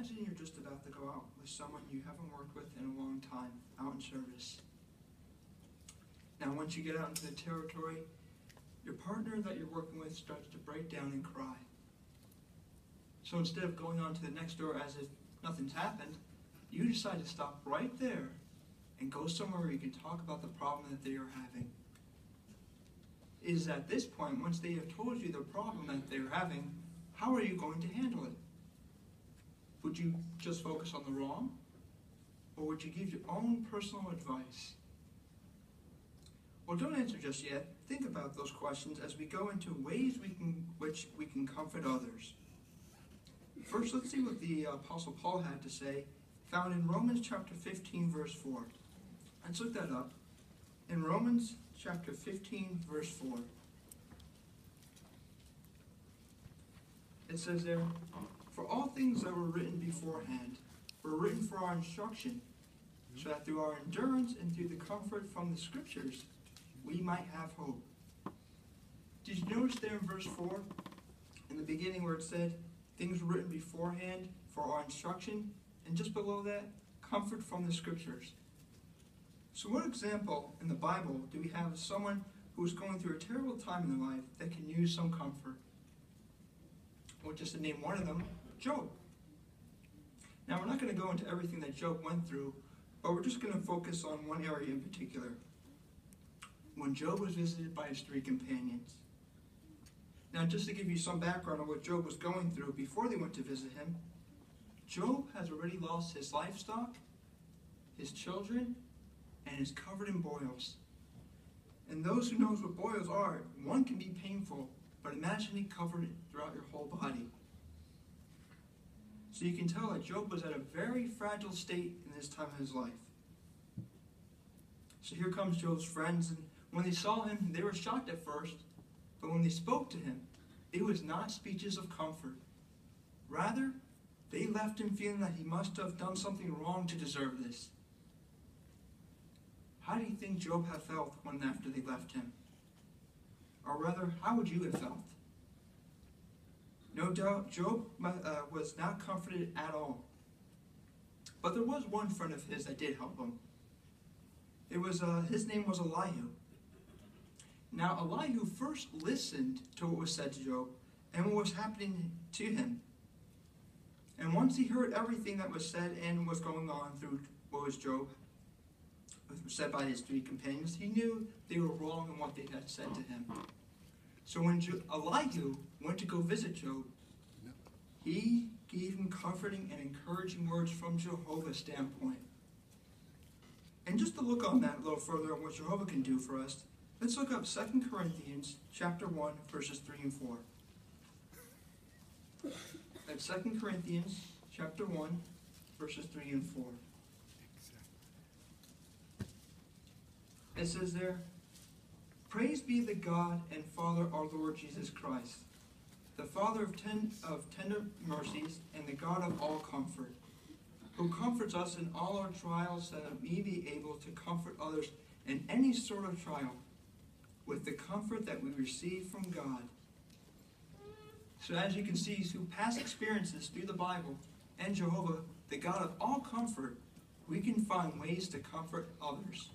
imagine you're just about to go out with someone you haven't worked with in a long time, out in service. Now, once you get out into the territory, your partner that you're working with starts to break down and cry. So instead of going on to the next door as if nothing's happened, you decide to stop right there and go somewhere where you can talk about the problem that they are having. It is at this point, once they have told you the problem that they're having, how are you going to handle it? Would you just focus on the wrong? Or would you give your own personal advice? Well, don't answer just yet. Think about those questions as we go into ways which we can comfort others. First, let's see what the Apostle Paul had to say, found in Romans chapter 15, verse 4. Let's look that up. In Romans chapter 15, verse 4. It says there, "For all things that were written beforehand were written for our instruction, so that through our endurance and through the comfort from the Scriptures, we might have hope." Did you notice there in verse 4, in the beginning where it said, things were written beforehand for our instruction, and just below that, comfort from the Scriptures. So what example in the Bible do we have of someone who is going through a terrible time in their life that can use some comfort? Well, just to name one of them, Job. Now, we're not going to go into everything that Job went through, but we're just going to focus on one area in particular. When Job was visited by his 3 companions. Now, just to give you some background on what Job was going through before they went to visit him, Job has already lost his livestock, his children, and is covered in boils. And those who knows what boils are, one can be painful, but imagine it covered throughout your whole body. So you can tell that Job was at a very fragile state in this time of his life. So here comes Job's friends, and when they saw him, they were shocked at first, but when they spoke to him, it was not speeches of comfort. Rather, they left him feeling that he must have done something wrong to deserve this. How do you think Job had felt when after they left him? Or rather, how would you have felt? No doubt, Job was not comforted at all. But there was one friend of his that did help him. His name was Elihu. Now, Elihu first listened to what was said to Job and what was happening to him. And once he heard everything that was said and was going on through what was Job, said by his 3 companions, he knew they were wrong in what they had said to him. So when Elihu went to go visit Job, he gave him comforting and encouraging words from Jehovah's standpoint. And just to look on that a little further on what Jehovah can do for us, let's look up 2 Corinthians chapter 1, verses 3 and 4. That's 2 Corinthians chapter 1, verses 3 and 4. It says there, "Praise be the God and Father our Lord Jesus Christ, the Father of tender mercies and the God of all comfort, who comforts us in all our trials, so that we be able to comfort others in any sort of trial, with the comfort that we receive from God." So as you can see, through past experiences through the Bible and Jehovah, the God of all comfort, we can find ways to comfort others.